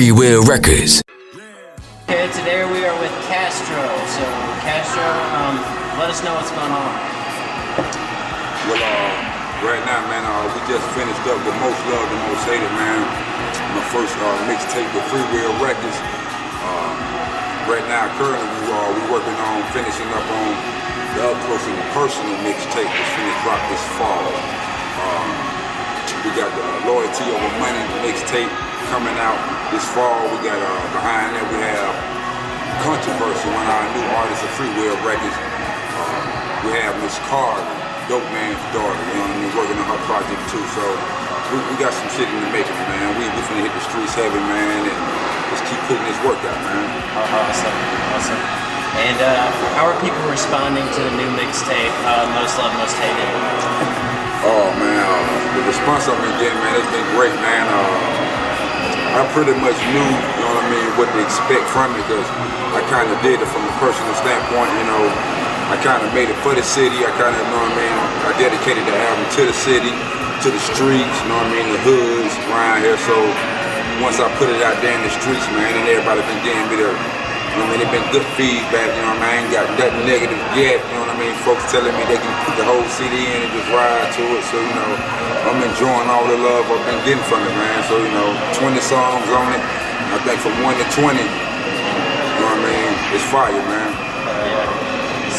Freewill Records. Okay, today we are with Kastro. So, Kastro, let us know what's going on. Well, right now, man, we just finished up with Most Loved and Most Hated, man. My first mixtape with Freewill Records. Right now, currently, we're working on finishing up on the Up Close and Personal mixtape that's finna drop this fall. We got the Loyalty Over Money mixtape coming out this fall. We got behind that we have Controversy, one of our new artists of Freewill Records. We have Miss Carter, Dope Man's daughter, you know what I mean, working on her project too. So we got some shit in the making, man. We finna hit the streets heavy, man, and just keep putting this work out, man. Awesome. And how are people responding to the new mixtape, Most Loved, Most Hated? Oh man, the response I've been getting, man, it's been great, man. I pretty much knew, you know what I mean, what to expect from it, because I kind of did it from a personal standpoint, you know. I kind of made it for the city. I kind of, you know what I mean, I dedicated the album to the city, to the streets, you know what I mean, the hoods around here. So once I put it out there in the streets, man, and everybody been giving me the, you know what I mean, it been good feedback, you know what I mean, I ain't got nothing negative yet, you know what I mean, folks telling me they can put the whole CD in and just ride to it. So, you know, I'm enjoying all the love I've been getting from it, man. So, you know, 20 songs on it. I think from 1 to 20, you know what I mean, it's fire, man.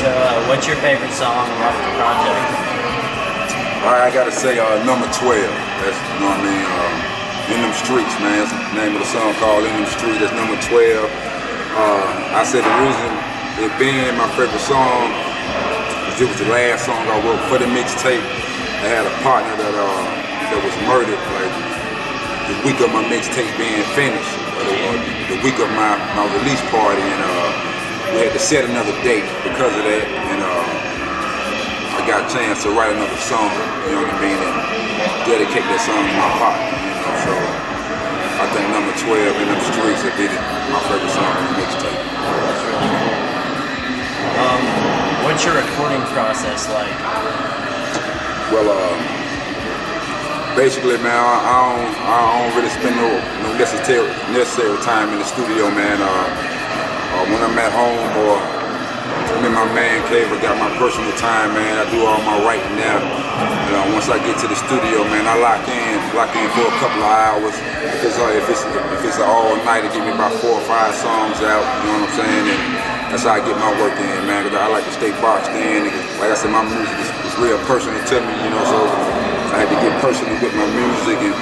So, what's your favorite song off the project? I gotta say, number 12. That's, you know what I mean, In Them Streets, man. That's the name of the song, called In Them Streets. That's number 12. I said the reason it being my favorite song is it was the last song I wrote for the mixtape. I had a partner that was murdered, like the week of my mixtape being finished, or the week of my release party, and we had to set another date because of that, and I got a chance to write another song, you know what I mean, and dedicate that song to my partner, you know, so I think number 12, In Them Streets, I did it, my favorite song on the mixtape. That's really cool. What's your recording process like? Well, basically, man, I don't really spend no necessary time in the studio, man. When I'm at home or I'm in my man cave, I got my personal time, man. I do all my writing now. Once I get to the studio, man, I lock in for a couple of hours. If it's an all-nighter, give me about 4 or 5 songs out. You know what I'm saying? And that's how I get my work in, man. Cause I like to stay boxed in. Like I said, my music is real personal to me, you know. So I had to get personal with my music and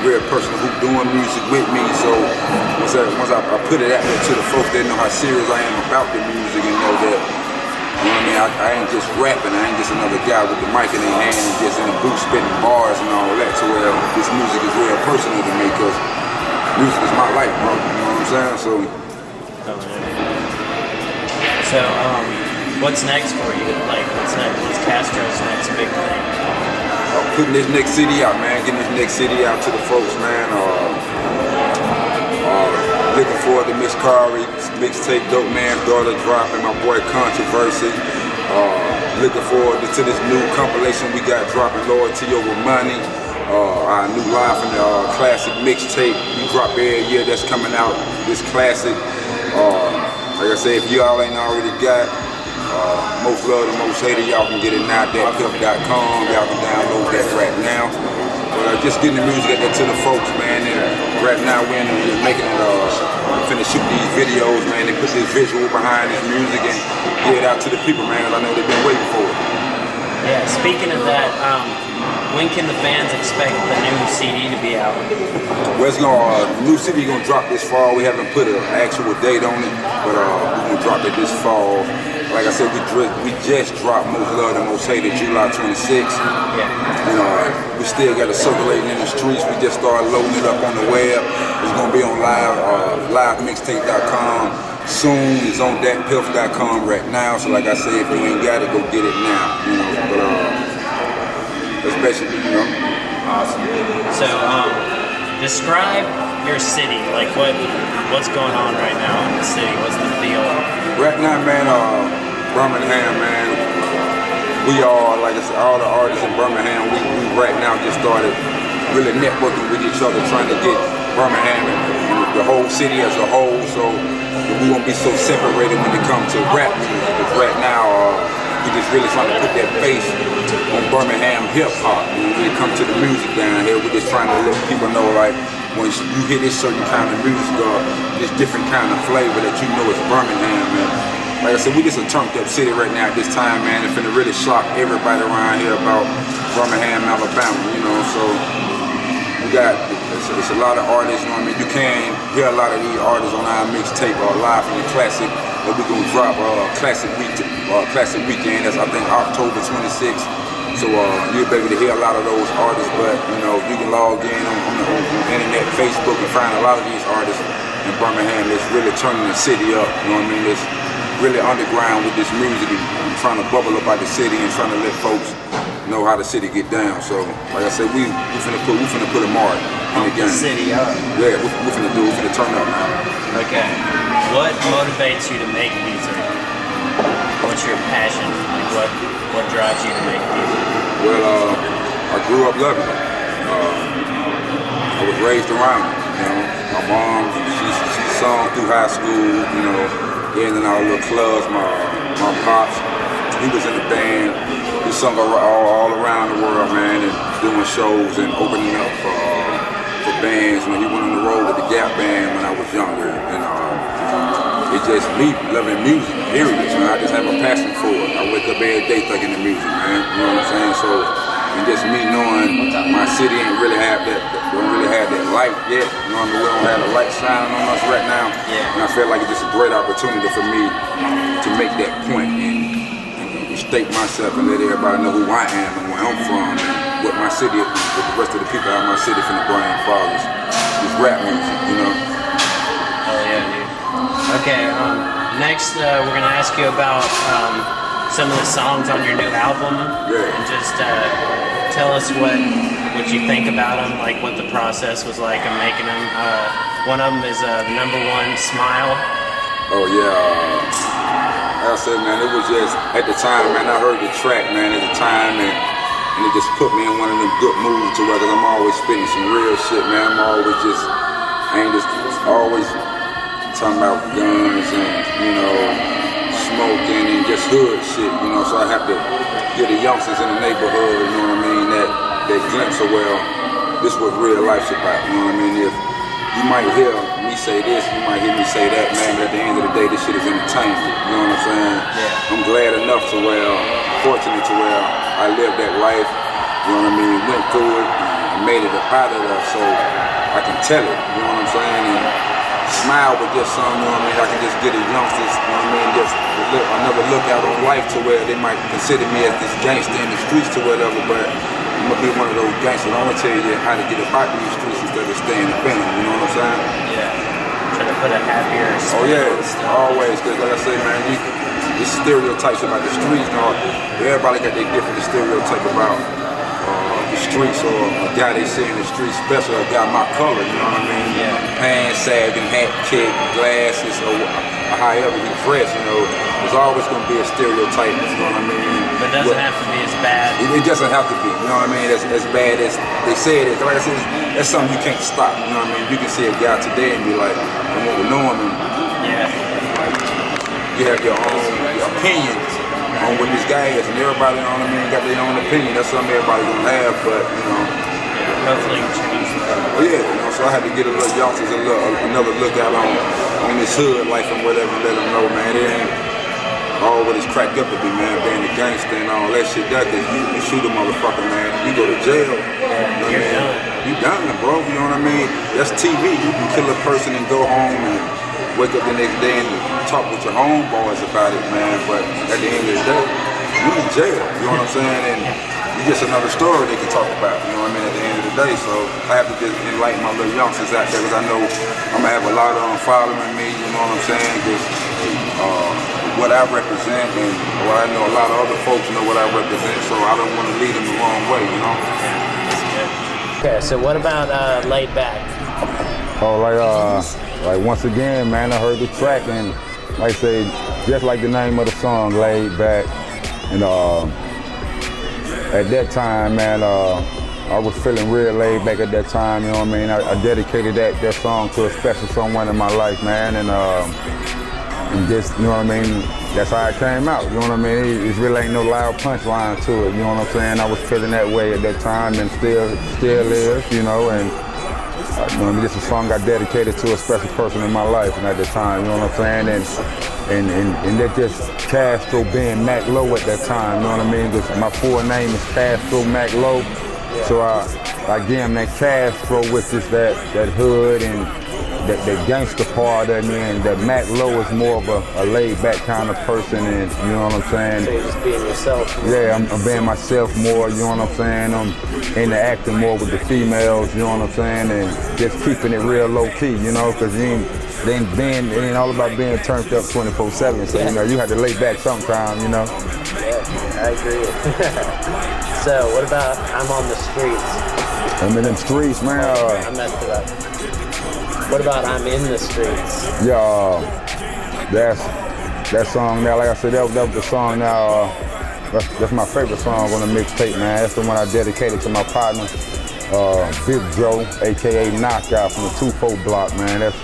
real person who doing music with me. So once I put it out there to the folks that know how serious I am about the music and know that, you know what I mean, I ain't just rapping, I ain't just another guy with the mic in their hand and just in the booth spitting bars and all that. So this music is real personal to me, because music is my life, bro. You know what I'm saying? So what's next for you? Like, what's next? What's Kastro's next big thing? Putting this next CD out, man. Getting this next CD out to the folks, man. Looking forward to Miss Kari mixtape, Dope Man's Daughter dropping. My boy Controversy. Looking forward to this new compilation we got dropping, Loyalty Over Money. Our new live from the classic mixtape we drop every year that's coming out. This classic. Like I say, if y'all ain't already got Most Loved and Most Hated, y'all can get it now at thatpimp.com. Y'all can download that right now. But just getting the music out there to the folks, man. And right now we're making it, finna shoot these videos, man. They put this visual behind this music and get it out to the people, man. I know they've been waiting for it. Yeah, speaking of that, when can the fans expect the new CD to be out? Well, the new CD gonna drop this fall. We haven't put an actual date on it, but we're gonna drop it this fall. Like I said, we just dropped Most Loved and Most Hated July 26th. Yeah. You know, we still got it circulating in the streets. We just started loading it up on the web. It's gonna be on livemixtape.com soon. It's on thatpimp.com right now. So like I said, if you ain't got it, go get it now. You know, but that's basically, you know. Awesome. So, describe your city. Like, what's going on right now in the city? What's the feel? Right now, man, Birmingham, man, we all, like I said, all the artists in Birmingham, we right now just started really networking with each other, trying to get Birmingham and the whole city as a whole. So we won't be so separated when it comes to rap music. Because right now, we just really trying to put that face on Birmingham hip hop. When it comes to the music down here, we're just trying to let people know, like, when you hear this certain kind of music or this different kind of flavor, that you know it's Birmingham, man. Like I said, we just a turned up city right now at this time, man. It's finna really shock everybody around here about Birmingham, Alabama, you know. So we got, it's a lot of artists, you know what I mean? You can hear a lot of these artists on our mixtape or live from the classic that we're gonna drop classic weekend. That's, I think, October 26th. So you'll be able to hear a lot of those artists, but you know, you can log in on the internet, Facebook, and find a lot of these artists in Birmingham that's really turning the city up, you know what I mean? It's really underground with this music and trying to bubble up out the city and trying to let folks know how the city get down. So, like I said, we finna put a mark in the game. City up. Yeah, we finna turn up now. Okay. What motivates you to make music? What's your passion? Like what drives you to make music? Well, I grew up loving it. I was raised around it. You know, my mom, she sung through high school. You know, in and out of little clubs. My pops, he was in the band. He sung all around the world, man, and doing shows and opening up for bands. When he went on the road with the Gap Band when I was younger, and it's just me loving music, period. Man. I just have a passion for it. I wake up every day thinking of music, man. You know what I'm saying? So, and just me knowing my city ain't really have that, don't really have that light yet. You know what I mean? We don't have the light shining on us right now. Yeah. And I feel like it's just a great opportunity for me to make that point and state myself and let everybody know who I am and where I'm from and what my city, what the rest of the people out of my city finna bring fathers. This rap music, you know? Oh yeah, dude. Okay, next we're gonna ask you about some of the songs on your new album. Yeah. And just tell us what you think about them, like what the process was like of making them. One of them is number one, Smile. Oh yeah. Like I said, man, it was just, at the time, man, I heard the track, man, at the time, and it just put me in one of them good moods to where, cause I'm always spitting some real shit, man. I ain't just always talking about guns and, you know, smoking and just hood shit, you know, so I have to get the youngsters in the neighborhood, you know what I mean, that glimpse of, well, this is what real life's about, you know what I mean? If you might hear me say this, you might hear me say that, man, but at the end of the day, this shit is entertainment, you know what I'm saying? Yeah. I'm glad enough to where, fortunate to where I lived that life, you know what I mean, went through it, and made it up out of there, so I can tell it, you know what I'm saying? And Smile with just something, you know what I mean, I can just get the youngsters, you know what I mean, just another look out on life to where they might consider me as this gangster in the streets or whatever, but I'm gonna be one of those gangsters. I'm gonna tell you how to get up out these streets instead of staying up in them, you know what I'm saying? Yeah. Try to put a happier Oh yeah, always, cause like I say, man, these stereotypes about the streets, you know, everybody got their different stereotype about the streets, or a guy they see in the streets, especially a guy my color, you know what I mean? Yeah. Pants sagging, hat kick, glasses, or however he dressed, you know, there's always gonna be a stereotype, you know what I mean? But it doesn't have to be as bad. It doesn't have to be, you know what I mean? As bad as they say it is. Like I said, that's something you can't stop, you know what I mean? You can see a guy today and be like, I want to know him, and Yeah. you have your own opinions on what this guy is, and everybody, you know what I mean, got their own opinion. That's something everybody gonna have, but you know. Yeah. Hopefully you change that. Oh yeah, you know, so I had to get a little youngsters another look out on this hood life and whatever, and let them know, man, it ain't all what it's cracked up to be, man, being a gangster and all that shit. That you shoot a motherfucker, man, you go to jail. Yeah, you're done. You done, bro. You know what I mean? That's TV. You can kill a person and go home and wake up the next day and talk with your homeboys about it, man. But at the end of the day, you in jail. You know what I'm saying? And it's just another story they can talk about. You know what I mean? At the end of the day, so I have to just enlighten my little youngsters out there, because I know I'm gonna have a lot of them following me. You know what I'm saying? Because what I represent, and what I know a lot of other folks know what I represent. So I don't want to lead them the wrong way. You know? Okay, so what about Laid Back? Oh, like once again, man, I heard the track, and like I say, just like the name of the song, Laid Back, and at that time, man, I was feeling real laid back at that time, you know what I mean? I dedicated that song to a special someone in my life, man, and just, you know what I mean? That's how it came out, you know what I mean? It really ain't no loud punchline to it, you know what I'm saying? I was feeling that way at that time and still is, you know, and you know, this is a song I dedicated to a special person in my life and at the time, you know what I'm saying? And that just Kastro being Mac Low at that time, you know what I mean? Because my full name is Kastro Mac Low. So I give him that Kastro, which is that hood and that gangster part of me, and that Mac Low is more of a laid back kind of person, and you know what I'm saying? So you're just being yourself. Yeah, I'm being myself more, you know what I'm saying? I'm interacting more with the females, you know what I'm saying? And just keeping it real low key, you know, because it ain't all about being turned up 24/7. So, you know, you have to lay back sometime, you know? Yeah, I agree. So, what about I'm on the streets? I'm in them streets, man. I messed it up. What about I'm in the streets? Yeah, that song now, like I said, that was the song now. That's my favorite song on the mixtape, man. That's the one I dedicated to my partner, Big Joe, aka Knockout from the 2-4 block, man. That's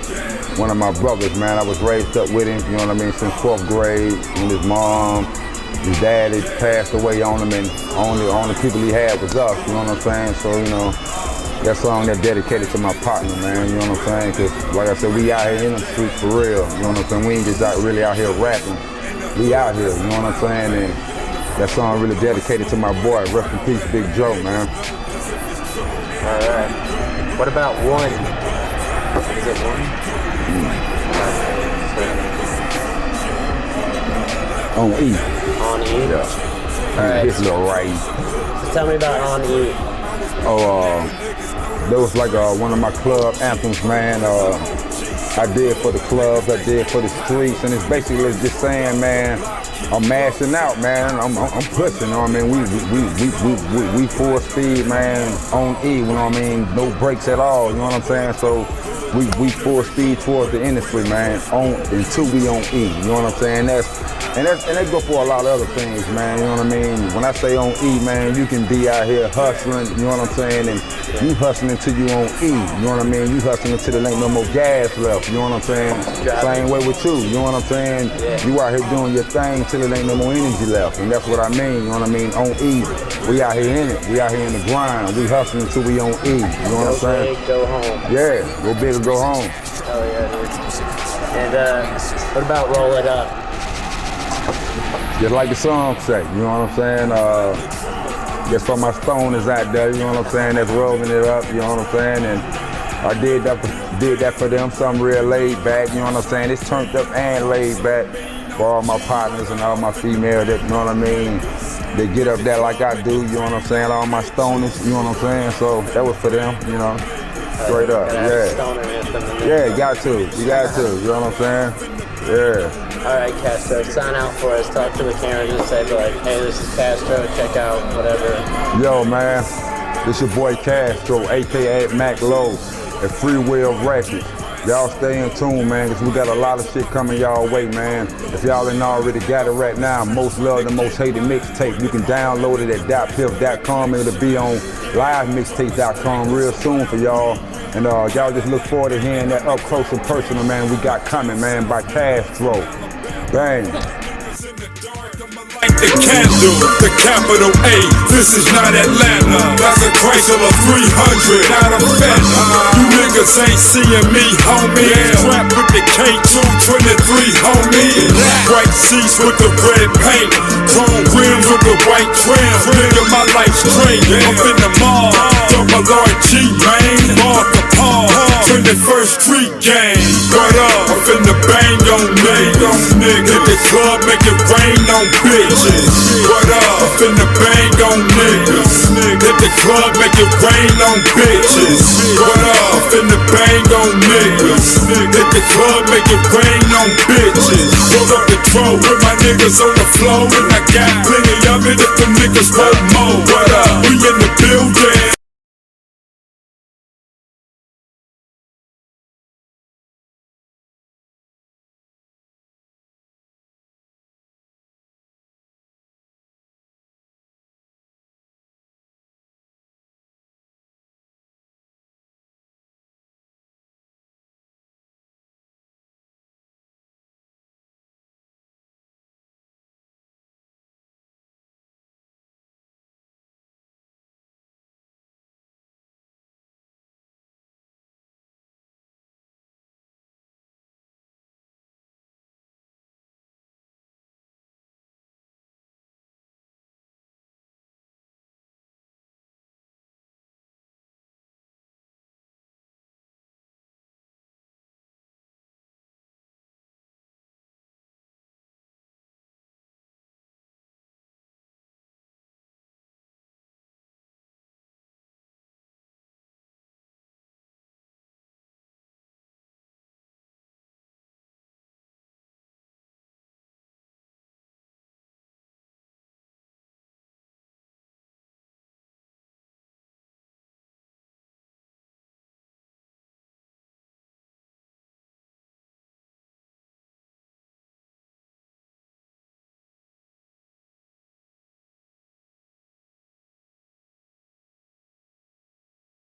one of my brothers, man. I was raised up with him, you know what I mean, since 4th grade. And his mom, his dad had passed away on him, and only people he had was us, you know what I'm saying? So, you know, that song that's dedicated to my partner, man, you know what I'm saying? Because, like I said, we out here in the streets for real, you know what I'm saying? We ain't just really out here rapping. We out here, you know what I'm saying? And that song really dedicated to my boy. Rest in peace, Big Joe, man. All right. What about One? Is it One? On E. On E? Yeah. All right. His little right. So tell me about On E. That was like one of my club anthems, man. I did for the clubs, I did for the streets, and it's basically just saying, man, I'm mashing out, man. I'm pushing, you know what I mean? We full speed, man, on E, you know what I mean? No brakes at all, you know what I'm saying? So we full speed towards the industry, man. Until we on E, you know what I'm saying? And that go for a lot of other things, man, you know what I mean? When I say on E, man, you can be out here hustling, you know what I'm saying? And you hustling till you on E, you know what I mean? You hustling till there ain't no more gas left, you know what I'm saying? Same way with you, you know what I'm saying? Yeah. You out here doing your thing till there ain't no more energy left, and that's what I mean, you know what I mean? On E, we out here in it, we out here in the grind, we hustling till we on E, you know what I'm saying? Go big, go home. Yeah, go big or go home. Oh yeah, dude. And what about Roll It Up? Just like the song say, you know what I'm saying? Just for my stoners out there, you know what I'm saying, that's rolling it up, you know what I'm saying? And I did that for them, something real laid back, you know what I'm saying? It's turned up and laid back for all my partners and all my females, that, you know what I mean? They get up there like I do, you know what I'm saying? All my stoners, you know what I'm saying? So that was for them, you know, straight up, yeah. Yeah, you got to, you know what I'm saying? Yeah. All right, Kastro, sign out for us. Talk to the camera. Just say, like, hey, this is Kastro. Check out whatever. Yo, man, this your boy Kastro, a.k.a. Mac Low at Freewill Records. Y'all stay in tune, man, because we got a lot of shit coming y'all way, man. If y'all ain't already got it right now, Most Loved and Most Hated Mixtape, you can download it at .piff.com. It'll be on livemixtape.com real soon for y'all. And y'all just look forward to hearing that up close and personal, man, we got coming, man, by Kastro. Bang. The candle, the capital A, this is not Atlanta. That's a Chrysler 300, not a Fender. You niggas ain't seeing me, homie. Strapped with the K223, homie. White seats with the red paint, chrome rims with the white trim. Nigga, my life's straight. I'm in the mall, double RG, man. Mark the Paul, 21st Street gang. What up? I'm finna bang on niggas. Hit the club, make it rain on bitches. What up? I'm finna bang on niggas. Hit the club, make it rain on bitches. What up? I'm finna bang on niggas. Hit the club, make it rain on bitches. Roll up the throw with my niggas on the floor, and I got plenty of it if the niggas want more. What up? We